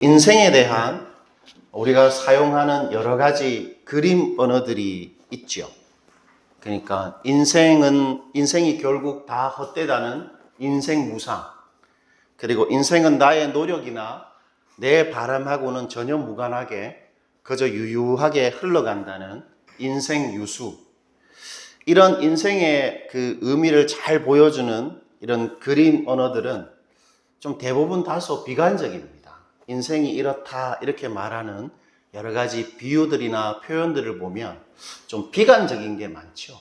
인생에 대한 우리가 사용하는 여러 가지 그림 언어들이 있죠. 그러니까 인생이 결국 다 헛되다는 인생 무상, 그리고 인생은 나의 노력이나 내 바람하고는 전혀 무관하게 그저 유유하게 흘러간다는 인생 유수, 이런 인생의 그 의미를 잘 보여주는 이런 그림 언어들은 좀 대부분 다소 비관적입니다. 인생이 이렇다 이렇게 말하는 여러 가지 비유들이나 표현들을 보면 좀 비관적인 게 많죠.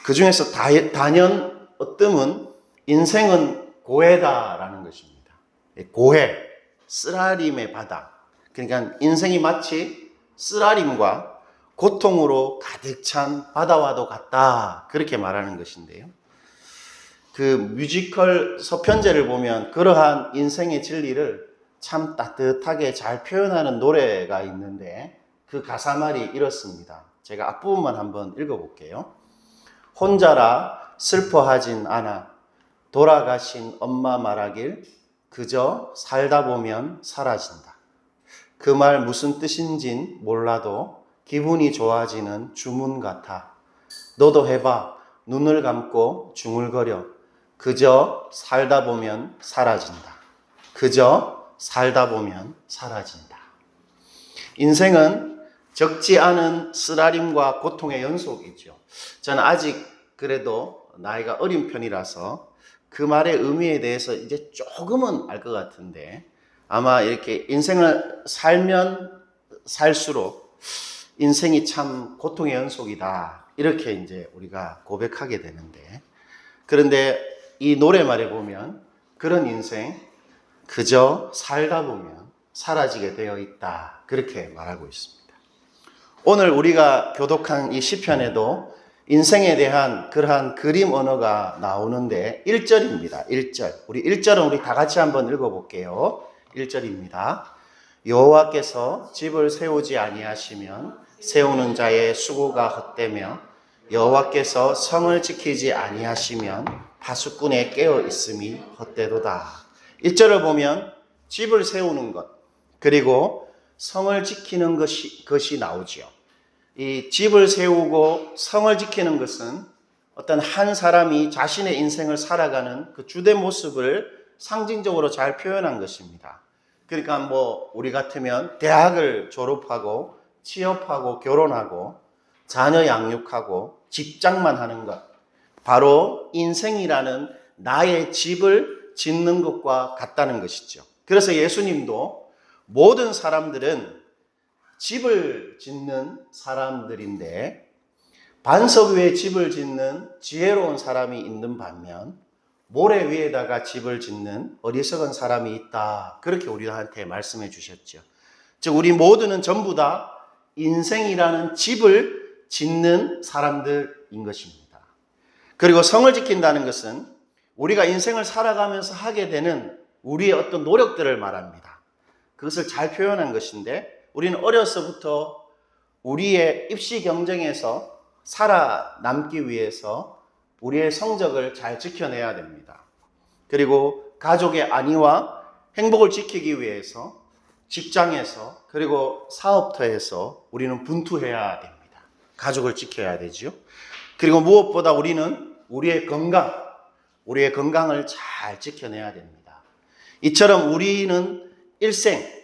그 중에서 단연 어뜸은 인생은 고해다라는 것입니다. 고해, 쓰라림의 바다. 그러니까 인생이 마치 쓰라림과 고통으로 가득 찬 바다와도 같다, 그렇게 말하는 것인데요. 그 뮤지컬 서편제를 보면 그러한 인생의 진리를 참 따뜻하게 잘 표현하는 노래가 있는데 그 가사말이 이렇습니다. 제가 앞부분만 한번 읽어볼게요. 혼자라 슬퍼하진 않아 돌아가신 엄마 말하길 그저 살다 보면 사라진다. 그 말 무슨 뜻인진 몰라도 기분이 좋아지는 주문 같아. 너도 해봐. 눈을 감고 중얼거려. 그저 살다 보면 사라진다. 그저 살다 보면 사라진다. 인생은 적지 않은 쓰라림과 고통의 연속이죠. 저는 아직 그래도 나이가 어린 편이라서 그 말의 의미에 대해서 이제 조금은 알 것 같은데, 아마 이렇게 인생을 살면 살수록 인생이 참 고통의 연속이다, 이렇게 이제 우리가 고백하게 되는데, 그런데 이 노래말에 보면 그런 인생 그저 살다 보면 사라지게 되어 있다, 그렇게 말하고 있습니다. 오늘 우리가 교독한 이 시편에도 인생에 대한 그러한 그림 언어가 나오는데 1절입니다. 1절. 우리 1절은 우리 다 같이 한번 읽어볼게요. 1절입니다. 여호와께서 집을 세우지 아니하시면 세우는 자의 수고가 헛되며 여호와께서 성을 지키지 아니하시면 파수꾼의 깨어 있음이 헛되도다. 1절을 보면 집을 세우는 것, 그리고 성을 지키는 것이 나오지요. 이 집을 세우고 성을 지키는 것은 어떤 한 사람이 자신의 인생을 살아가는 그 주된 모습을 상징적으로 잘 표현한 것입니다. 그러니까 우리 같으면 대학을 졸업하고 취업하고 결혼하고 자녀 양육하고 직장만 하는 것, 바로 인생이라는 나의 집을 짓는 것과 같다는 것이죠. 그래서 예수님도 모든 사람들은 집을 짓는 사람들인데 반석 위에 집을 짓는 지혜로운 사람이 있는 반면 모래 위에다가 집을 짓는 어리석은 사람이 있다, 그렇게 우리한테 말씀해 주셨죠. 즉 우리 모두는 전부 다 인생이라는 집을 짓는 사람들인 것입니다. 그리고 성을 지킨다는 것은 우리가 인생을 살아가면서 하게 되는 우리의 어떤 노력들을 말합니다. 그것을 잘 표현한 것인데, 우리는 어려서부터 우리의 입시 경쟁에서 살아남기 위해서 우리의 성적을 잘 지켜내야 됩니다. 그리고 가족의 안위와 행복을 지키기 위해서 직장에서 그리고 사업터에서 우리는 분투해야 됩니다. 가족을 지켜야 되죠. 그리고 무엇보다 우리는 우리의 건강을 잘 지켜내야 됩니다. 이처럼 우리는 일생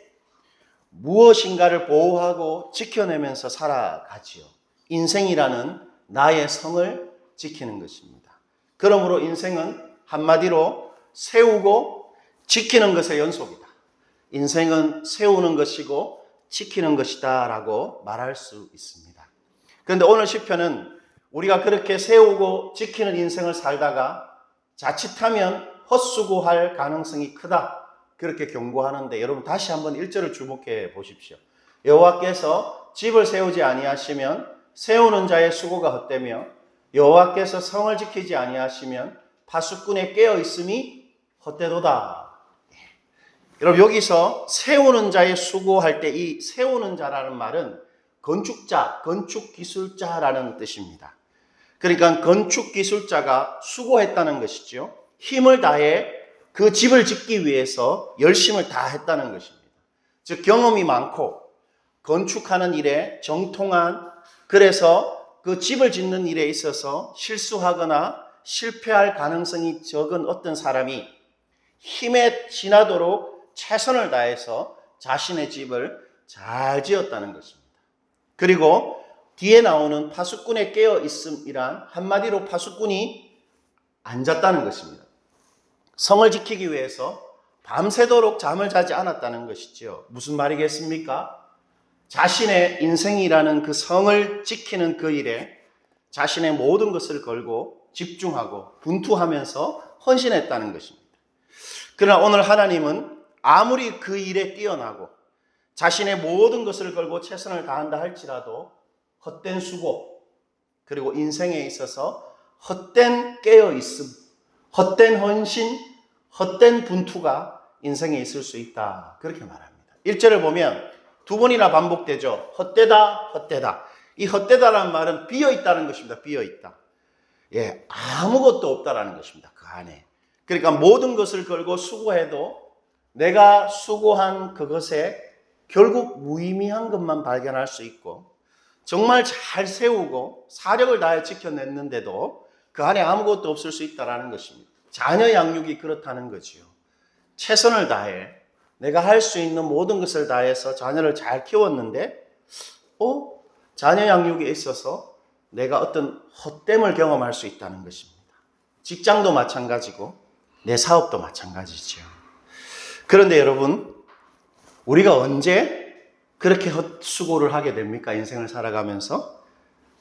무엇인가를 보호하고 지켜내면서 살아가지요. 인생이라는 나의 성을 지키는 것입니다. 그러므로 인생은 한마디로 세우고 지키는 것의 연속이다. 인생은 세우는 것이고 지키는 것이다 라고 말할 수 있습니다. 그런데 오늘 시편은 우리가 그렇게 세우고 지키는 인생을 살다가 자칫하면 헛수고할 가능성이 크다, 그렇게 경고하는데, 여러분 다시 한번 1절을 주목해 보십시오. 여호와께서 집을 세우지 아니하시면 세우는 자의 수고가 헛되며 여호와께서 성을 지키지 아니하시면 파수꾼의 깨어 있음이 헛되도다. 여러분 여기서 세우는 자의 수고할 때 이 세우는 자라는 말은 건축자, 건축기술자라는 뜻입니다. 그러니까 건축기술자가 수고했다는 것이죠. 힘을 다해 그 집을 짓기 위해서 열심을 다 했다는 것입니다. 즉 경험이 많고 건축하는 일에 정통한, 그래서 그 집을 짓는 일에 있어서 실수하거나 실패할 가능성이 적은 어떤 사람이 힘에 지나도록 최선을 다해서 자신의 집을 잘 지었다는 것입니다. 그리고 뒤에 나오는 파수꾼의 깨어있음이란 한마디로 파수꾼이 앉았다는 것입니다. 성을 지키기 위해서 밤새도록 잠을 자지 않았다는 것이죠. 무슨 말이겠습니까? 자신의 인생이라는 그 성을 지키는 그 일에 자신의 모든 것을 걸고 집중하고 분투하면서 헌신했다는 것입니다. 그러나 오늘 하나님은 아무리 그 일에 뛰어나고 자신의 모든 것을 걸고 최선을 다한다 할지라도 헛된 수고, 그리고 인생에 있어서 헛된 깨어있음, 헛된 헌신, 헛된 분투가 인생에 있을 수 있다, 그렇게 말합니다. 1절을 보면 두 번이나 반복되죠. 헛되다, 헛되다. 이 헛되다라는 말은 비어있다는 것입니다. 비어있다. 예, 아무것도 없다라는 것입니다. 그 안에. 그러니까 모든 것을 걸고 수고해도 내가 수고한 그것에 결국 무의미한 것만 발견할 수 있고, 정말 잘 세우고 사력을 다해 지켜냈는데도 그 안에 아무것도 없을 수 있다는 것입니다. 자녀 양육이 그렇다는 거지요. 최선을 다해 내가 할 수 있는 모든 것을 다해서 자녀를 잘 키웠는데 자녀 양육에 있어서 내가 어떤 헛됨을 경험할 수 있다는 것입니다. 직장도 마찬가지고 내 사업도 마찬가지죠. 그런데 여러분, 우리가 언제 그렇게 헛수고를 하게 됩니까? 인생을 살아가면서.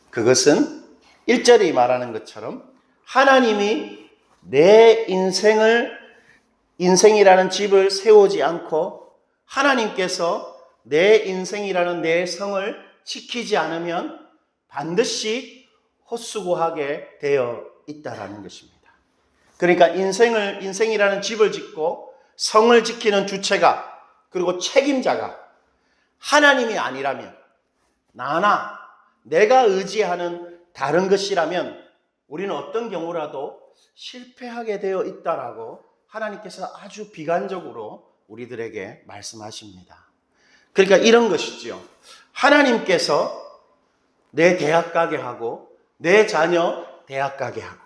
그것은 1절이 말하는 것처럼 하나님이 내 인생이라는 집을 세우지 않고 하나님께서 내 인생이라는 내 성을 지키지 않으면 반드시 헛수고하게 되어 있다라는 것입니다. 그러니까 인생이라는 집을 짓고 성을 지키는 주체가, 그리고 책임자가 하나님이 아니라면, 내가 의지하는 다른 것이라면 우리는 어떤 경우라도 실패하게 되어 있다라고 하나님께서 아주 비관적으로 우리들에게 말씀하십니다. 그러니까 이런 것이지요. 하나님께서 내 대학 가게 하고 내 자녀 대학 가게 하고,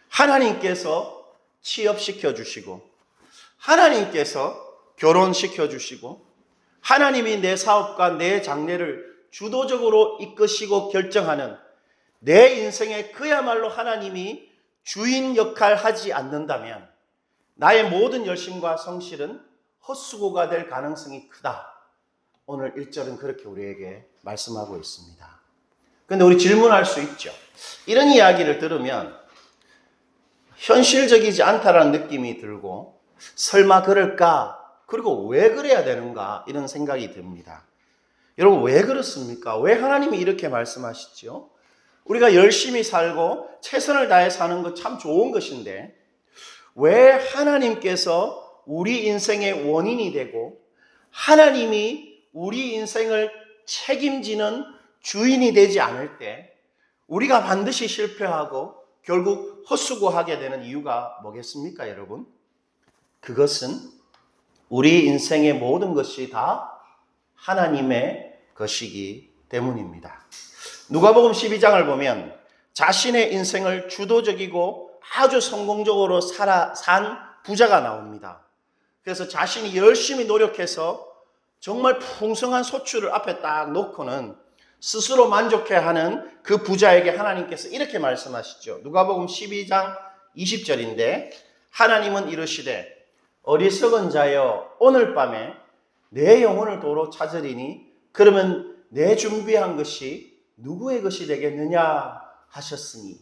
하나님께서 취업시켜 주시고, 하나님께서 결혼시켜 주시고, 하나님이 내 사업과 내 장래를 주도적으로 이끄시고 결정하는 내 인생에 그야말로 하나님이 주인 역할 하지 않는다면 나의 모든 열심과 성실은 헛수고가 될 가능성이 크다. 오늘 1절은 그렇게 우리에게 말씀하고 있습니다. 그런데 우리 질문할 수 있죠. 이런 이야기를 들으면 현실적이지 않다라는 느낌이 들고, 설마 그럴까? 그리고 왜 그래야 되는가? 이런 생각이 듭니다. 여러분, 왜 그렇습니까? 왜 하나님이 이렇게 말씀하시죠? 우리가 열심히 살고 최선을 다해 사는 것 참 좋은 것인데 왜 하나님께서 우리 인생의 원인이 되고 하나님이 우리 인생을 책임지는 주인이 되지 않을 때 우리가 반드시 실패하고 결국 헛수고하게 되는 이유가 뭐겠습니까, 여러분? 그것은 우리 인생의 모든 것이 다 하나님의 것이기 때문입니다. 누가복음 12장을 보면 자신의 인생을 주도적이고 아주 성공적으로 산 부자가 나옵니다. 그래서 자신이 열심히 노력해서 정말 풍성한 소출을 앞에 딱 놓고는 스스로 만족해하는 그 부자에게 하나님께서 이렇게 말씀하시죠. 누가복음 12장 20절인데 하나님은 이르시되 어리석은 자여 오늘 밤에 내 영혼을 도로 찾으리니 그러면 내 준비한 것이 누구의 것이 되겠느냐 하셨으니,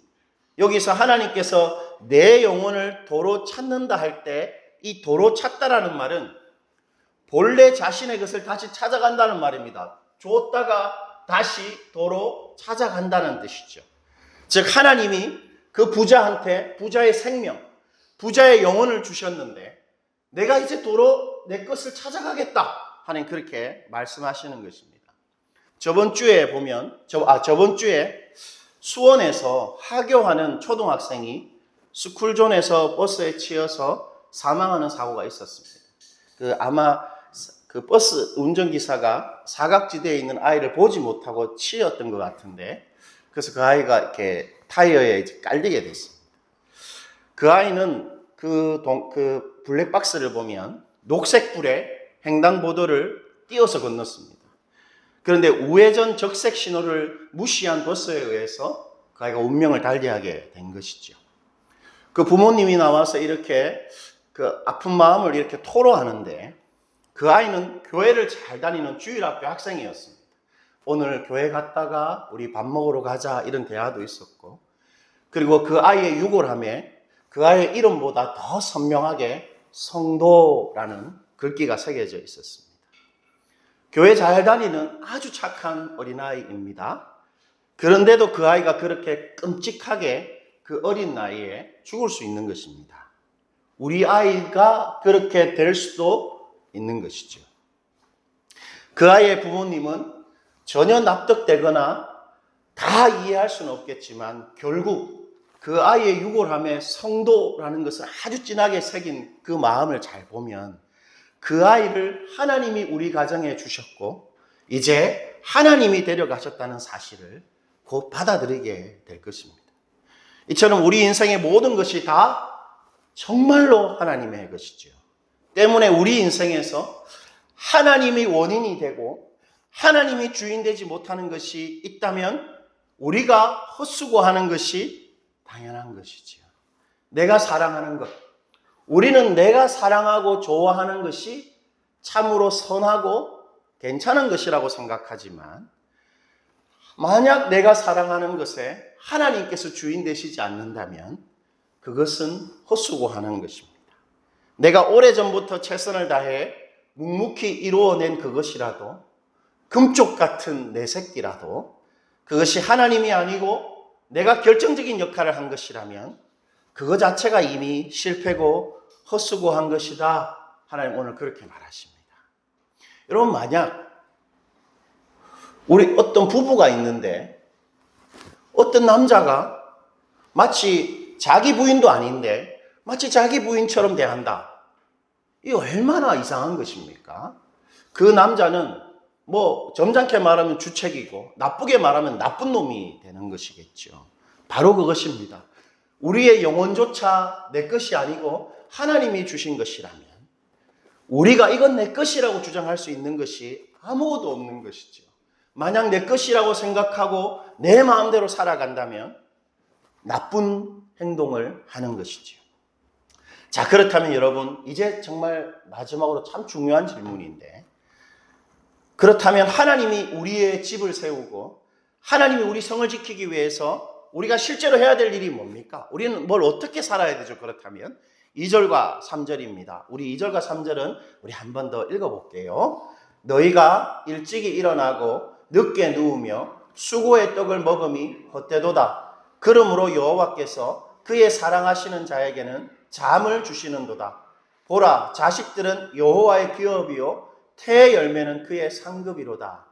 여기서 하나님께서 내 영혼을 도로 찾는다 할 때 이 도로 찾다라는 말은 본래 자신의 것을 다시 찾아간다는 말입니다. 줬다가 다시 도로 찾아간다는 뜻이죠. 즉 하나님이 그 부자한테 부자의 생명, 부자의 영혼을 주셨는데 내가 이제 도로 내 것을 찾아가겠다 하는 그렇게 말씀하시는 것입니다. 저번 주에 수원에서 하교하는 초등학생이 스쿨존에서 버스에 치여서 사망하는 사고가 있었습니다. 아마 그 버스 운전기사가 사각지대에 있는 아이를 보지 못하고 치였던 것 같은데, 그래서 그 아이가 이렇게 타이어에 이제 깔리게 됐습니다. 그 아이는 그 블랙박스를 보면 녹색 불에 횡단보도를 띄어서 건넜습니다. 그런데 우회전 적색 신호를 무시한 버스에 의해서 그 아이가 운명을 달리하게 된 것이죠. 그 부모님이 나와서 이렇게 그 아픈 마음을 이렇게 토로하는데, 그 아이는 교회를 잘 다니는 주일학교 학생이었습니다. 오늘 교회 갔다가 우리 밥 먹으러 가자 이런 대화도 있었고, 그리고 그 아이의 유골함에 그 아이의 이름보다 더 선명하게 성도라는 글귀가 새겨져 있었습니다. 교회 잘 다니는 아주 착한 어린아이입니다. 그런데도 그 아이가 그렇게 끔찍하게 그 어린 나이에 죽을 수 있는 것입니다. 우리 아이가 그렇게 될 수도 있는 것이죠. 그 아이의 부모님은 전혀 납득되거나 다 이해할 수는 없겠지만, 결국 그 아이의 유골함에 성도라는 것을 아주 진하게 새긴 그 마음을 잘 보면, 그 아이를 하나님이 우리 가정에 주셨고 이제 하나님이 데려가셨다는 사실을 곧 받아들이게 될 것입니다. 이처럼 우리 인생의 모든 것이 다 정말로 하나님의 것이죠. 때문에 우리 인생에서 하나님이 원인이 되고 하나님이 주인 되지 못하는 것이 있다면 우리가 헛수고하는 것이 당연한 것이지요. 내가 사랑하는 것, 우리는 내가 사랑하고 좋아하는 것이 참으로 선하고 괜찮은 것이라고 생각하지만, 만약 내가 사랑하는 것에 하나님께서 주인 되시지 않는다면 그것은 헛수고하는 것입니다. 내가 오래전부터 최선을 다해 묵묵히 이루어낸 그것이라도, 금쪽 같은 내 새끼라도 그것이 하나님이 아니고 내가 결정적인 역할을 한 것이라면 그거 자체가 이미 실패고 헛수고한 것이다. 하나님 오늘 그렇게 말하십니다. 여러분, 만약 우리 어떤 부부가 있는데 어떤 남자가 마치 자기 부인도 아닌데 마치 자기 부인처럼 대한다. 이거 얼마나 이상한 것입니까? 그 남자는 점잖게 말하면 주책이고 나쁘게 말하면 나쁜 놈이 되는 것이겠죠. 바로 그것입니다. 우리의 영혼조차 내 것이 아니고 하나님이 주신 것이라면 우리가 이건 내 것이라고 주장할 수 있는 것이 아무것도 없는 것이죠. 만약 내 것이라고 생각하고 내 마음대로 살아간다면 나쁜 행동을 하는 것이죠. 자, 그렇다면 여러분, 이제 정말 마지막으로 참 중요한 질문인데, 그렇다면 하나님이 우리의 집을 세우고 하나님이 우리 성을 지키기 위해서 우리가 실제로 해야 될 일이 뭡니까? 우리는 뭘 어떻게 살아야 되죠? 그렇다면 2절과 3절입니다. 우리 2절과 3절은 우리 한 번 더 읽어볼게요. 너희가 일찍이 일어나고 늦게 누우며 수고의 떡을 먹음이 헛되도다. 그러므로 여호와께서 그의 사랑하시는 자에게는 잠을 주시는도다. 보라, 자식들은 여호와의 기업이요 태의 열매는 그의 상급이로다.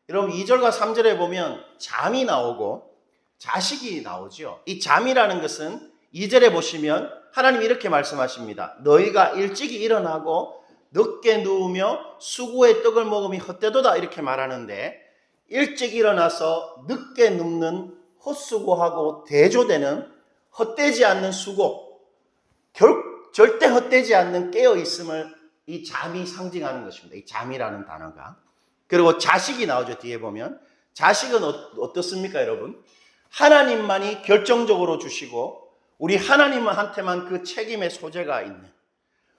여러분, 2절과 3절에 보면 잠이 나오고 자식이 나오죠. 이 잠이라는 것은 2절에 보시면 하나님이 이렇게 말씀하십니다. 너희가 일찍이 일어나고 늦게 누우며 수고의 떡을 먹음이 헛되도다 이렇게 말하는데, 일찍 일어나서 늦게 눕는 헛수고하고 대조되는 헛되지 않는 수고, 절대 헛되지 않는 깨어있음을 이 잠이 상징하는 것입니다. 이 잠이라는 단어가. 그리고 자식이 나오죠. 뒤에 보면. 자식은 어떻습니까, 여러분? 하나님만이 결정적으로 주시고 우리 하나님한테만 그 책임의 소재가 있는,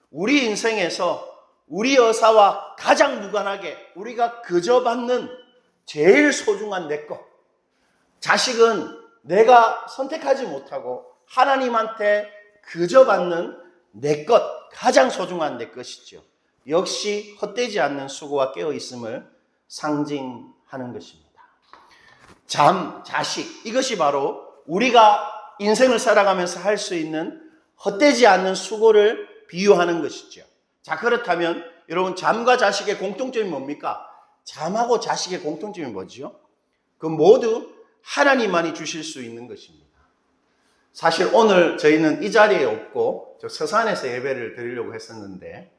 우리 인생에서 우리 여사와 가장 무관하게 우리가 그저 받는 제일 소중한 내 것. 자식은 내가 선택하지 못하고 하나님한테 그저 받는 내 것, 가장 소중한 내 것이죠. 역시 헛되지 않는 수고와 깨어있음을 상징하는 것입니다. 잠, 자식, 이것이 바로 우리가 인생을 살아가면서 할 수 있는 헛되지 않는 수고를 비유하는 것이죠. 자, 그렇다면 여러분, 잠과 자식의 공통점이 뭡니까? 잠하고 자식의 공통점이 뭐죠? 그 모두 하나님만이 주실 수 있는 것입니다. 사실 오늘 저희는 이 자리에 없고 저 서산에서 예배를 드리려고 했었는데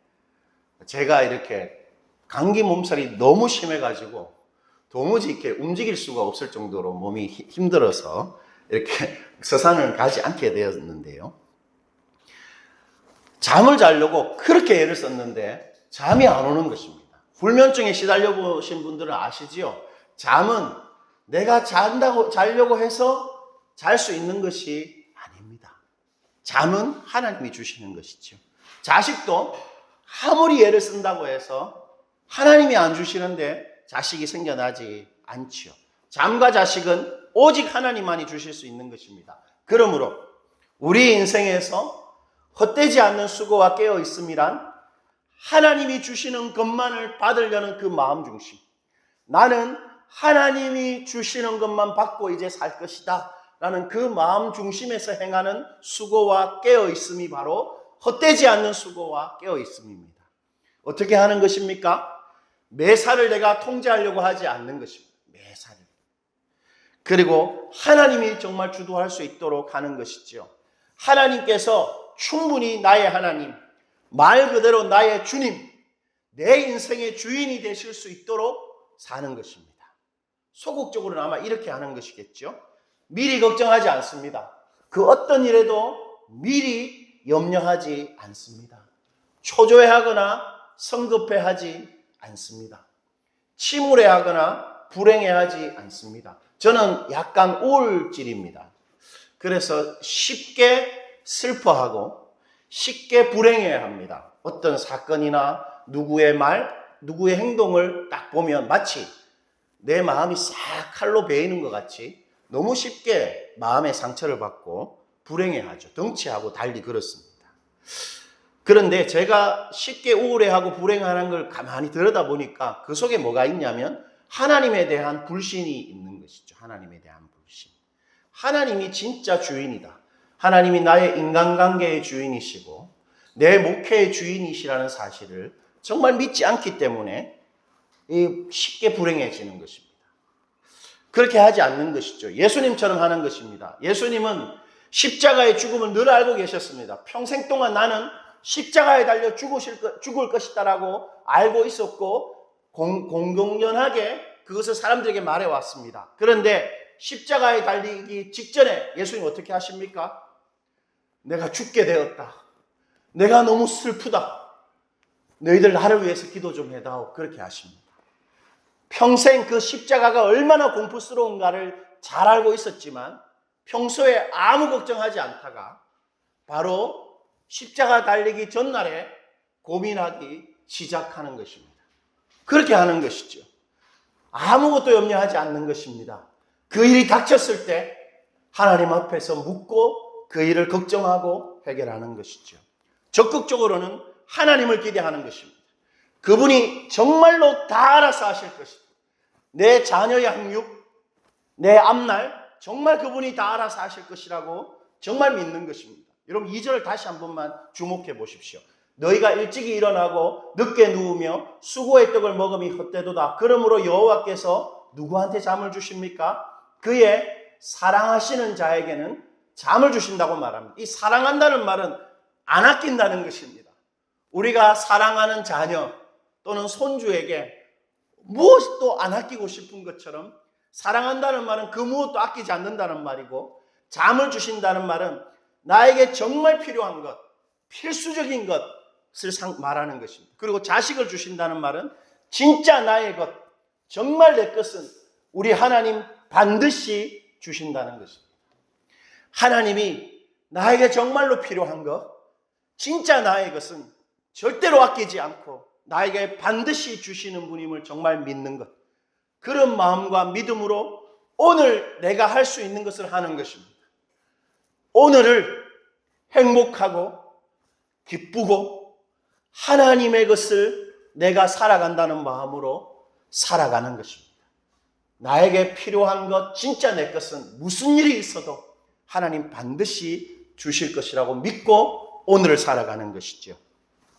제가 이렇게 감기 몸살이 너무 심해가지고 도무지 이렇게 움직일 수가 없을 정도로 몸이 힘들어서 이렇게 서산을 가지 않게 되었는데요. 잠을 자려고 그렇게 애를 썼는데 잠이 안 오는 것입니다. 불면증에 시달려 보신 분들은 아시지요? 잠은 내가 자려고 해서 잘 수 있는 것이 아닙니다. 잠은 하나님이 주시는 것이죠. 자식도 아무리 애를 쓴다고 해서 하나님이 안 주시는데 자식이 생겨나지 않지요. 잠과 자식은 오직 하나님만이 주실 수 있는 것입니다. 그러므로 우리 인생에서 헛되지 않는 수고와 깨어 있음이란 하나님이 주시는 것만을 받으려는 그 마음 중심. 나는 하나님이 주시는 것만 받고 이제 살 것이다 라는 그 마음 중심에서 행하는 수고와 깨어 있음이 바로 헛되지 않는 수고와 깨어 있음입니다. 어떻게 하는 것입니까? 매사를 내가 통제하려고 하지 않는 것입니다. 매사를. 그리고 하나님이 정말 주도할 수 있도록 하는 것이죠. 하나님께서 충분히 나의 하나님, 말 그대로 나의 주님, 내 인생의 주인이 되실 수 있도록 사는 것입니다. 소극적으로는 아마 이렇게 하는 것이겠죠. 미리 걱정하지 않습니다. 그 어떤 일에도 미리 염려하지 않습니다. 초조해하거나 성급해하지 않습니다. 침울해하거나 불행해하지 않습니다. 저는 약간 우울질입니다. 그래서 쉽게 슬퍼하고 쉽게 불행해합니다. 어떤 사건이나 누구의 말, 누구의 행동을 딱 보면 마치 내 마음이 싹 칼로 베이는 것 같이 너무 쉽게 마음의 상처를 받고 불행해하죠. 덩치하고 달리 그렇습니다. 그런데 제가 쉽게 우울해하고 불행하는 걸 가만히 들여다보니까 그 속에 뭐가 있냐면 하나님에 대한 불신이 있는 것이죠. 하나님에 대한 불신. 하나님이 진짜 주인이다. 하나님이 나의 인간관계의 주인이시고 내 목회의 주인이시라는 사실을 정말 믿지 않기 때문에 쉽게 불행해지는 것입니다. 그렇게 하지 않는 것이죠. 예수님처럼 하는 것입니다. 예수님은 십자가의 죽음을 늘 알고 계셨습니다. 평생 동안 나는 십자가에 달려 죽을 것이다라고 알고 있었고 공공연하게 그것을 사람들에게 말해왔습니다. 그런데 십자가에 달리기 직전에 예수님 어떻게 하십니까? 내가 죽게 되었다. 내가 너무 슬프다. 너희들 나를 위해서 기도 좀 해다오. 그렇게 하십니다. 평생 그 십자가가 얼마나 공포스러운가를 잘 알고 있었지만 평소에 아무 걱정하지 않다가 바로 십자가 달리기 전날에 고민하기 시작하는 것입니다. 그렇게 하는 것이죠. 아무것도 염려하지 않는 것입니다. 그 일이 닥쳤을 때 하나님 앞에서 묻고 그 일을 걱정하고 해결하는 것이죠. 적극적으로는 하나님을 기대하는 것입니다. 그분이 정말로 다 알아서 하실 것이다. 내 자녀의 양육, 내 앞날 정말 그분이 다 알아서 하실 것이라고 정말 믿는 것입니다. 여러분 2절을 다시 한 번만 주목해 보십시오. 너희가 일찍이 일어나고 늦게 누우며 수고의 떡을 먹음이 헛되도다. 그러므로 여호와께서 누구한테 잠을 주십니까? 그의 사랑하시는 자에게는 잠을 주신다고 말합니다. 이 사랑한다는 말은 안 아낀다는 것입니다. 우리가 사랑하는 자녀 또는 손주에게 무엇도 안 아끼고 싶은 것처럼 사랑한다는 말은 그 무엇도 아끼지 않는다는 말이고 잠을 주신다는 말은 나에게 정말 필요한 것, 필수적인 것을 말하는 것입니다. 그리고 자식을 주신다는 말은 진짜 나의 것, 정말 내 것은 우리 하나님 반드시 주신다는 것입니다. 하나님이 나에게 정말로 필요한 것, 진짜 나의 것은 절대로 아끼지 않고 나에게 반드시 주시는 분임을 정말 믿는 것. 그런 마음과 믿음으로 오늘 내가 할 수 있는 것을 하는 것입니다. 오늘을 행복하고 기쁘고 하나님의 것을 내가 살아간다는 마음으로 살아가는 것입니다. 나에게 필요한 것, 진짜 내 것은 무슨 일이 있어도 하나님 반드시 주실 것이라고 믿고 오늘을 살아가는 것이죠.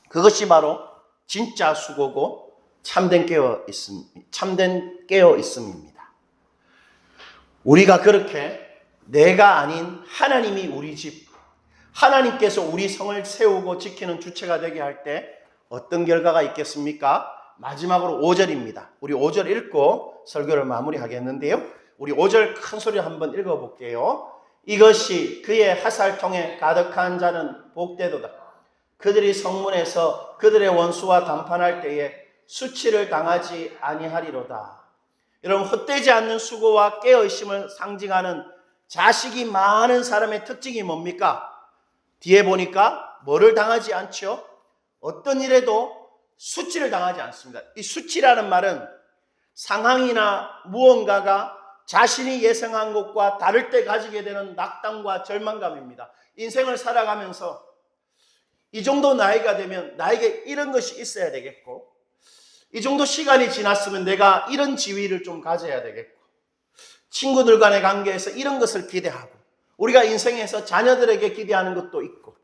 그것이 바로 진짜 수고고 참된 깨어 있음입니다. 우리가 그렇게 내가 아닌 하나님이 우리 집, 하나님께서 우리 성을 세우고 지키는 주체가 되게 할 때 어떤 결과가 있겠습니까? 마지막으로 5절입니다. 우리 5절 읽고 설교를 마무리하겠는데요. 우리 5절 큰 소리 한번 읽어볼게요. 이것이 그의 하살통에 가득한 자는 복되도다. 그들이 성문에서 그들의 원수와 담판할 때에 수치를 당하지 아니하리로다. 여러분, 헛되지 않는 수고와 깨어있음을 상징하는 자식이 많은 사람의 특징이 뭡니까? 뒤에 보니까 뭐를 당하지 않죠? 어떤 일에도 수치를 당하지 않습니다. 이 수치라는 말은 상황이나 무언가가 자신이 예상한 것과 다를 때 가지게 되는 낙담과 절망감입니다. 인생을 살아가면서 이 정도 나이가 되면 나에게 이런 것이 있어야 되겠고, 이 정도 시간이 지났으면 내가 이런 지위를 좀 가져야 되겠고, 친구들 간의 관계에서 이런 것을 기대하고, 우리가 인생에서 자녀들에게 기대하는 것도 있고,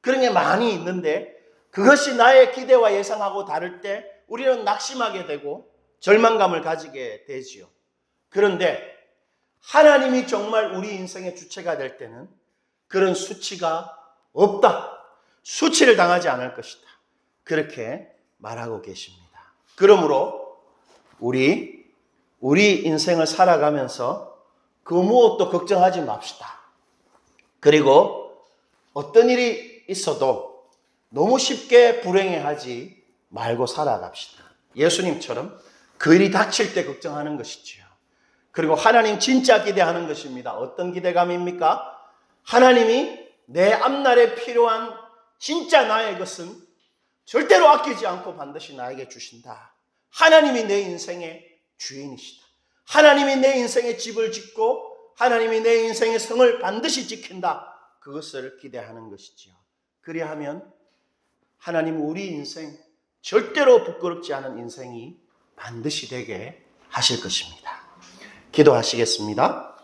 그런 게 많이 있는데 그것이 나의 기대와 예상하고 다를 때 우리는 낙심하게 되고 절망감을 가지게 되지요. 그런데 하나님이 정말 우리 인생의 주체가 될 때는 그런 수치가 없다. 수치를 당하지 않을 것이다. 그렇게 말하고 계십니다. 그러므로 우리 인생을 살아가면서 그 무엇도 걱정하지 맙시다. 그리고 어떤 일이 있어도 너무 쉽게 불행해하지 말고 살아갑시다. 예수님처럼 그 일이 닥칠 때 걱정하는 것이지요. 그리고 하나님 진짜 기대하는 것입니다. 어떤 기대감입니까? 하나님이 내 앞날에 필요한 진짜 나의 것은 절대로 아끼지 않고 반드시 나에게 주신다. 하나님이 내 인생의 주인이시다. 하나님이 내 인생의 집을 짓고 하나님이 내 인생의 성을 반드시 지킨다. 그것을 기대하는 것이지요. 그리하면 하나님은 우리 인생 절대로 부끄럽지 않은 인생이 반드시 되게 하실 것입니다. 기도하시겠습니다.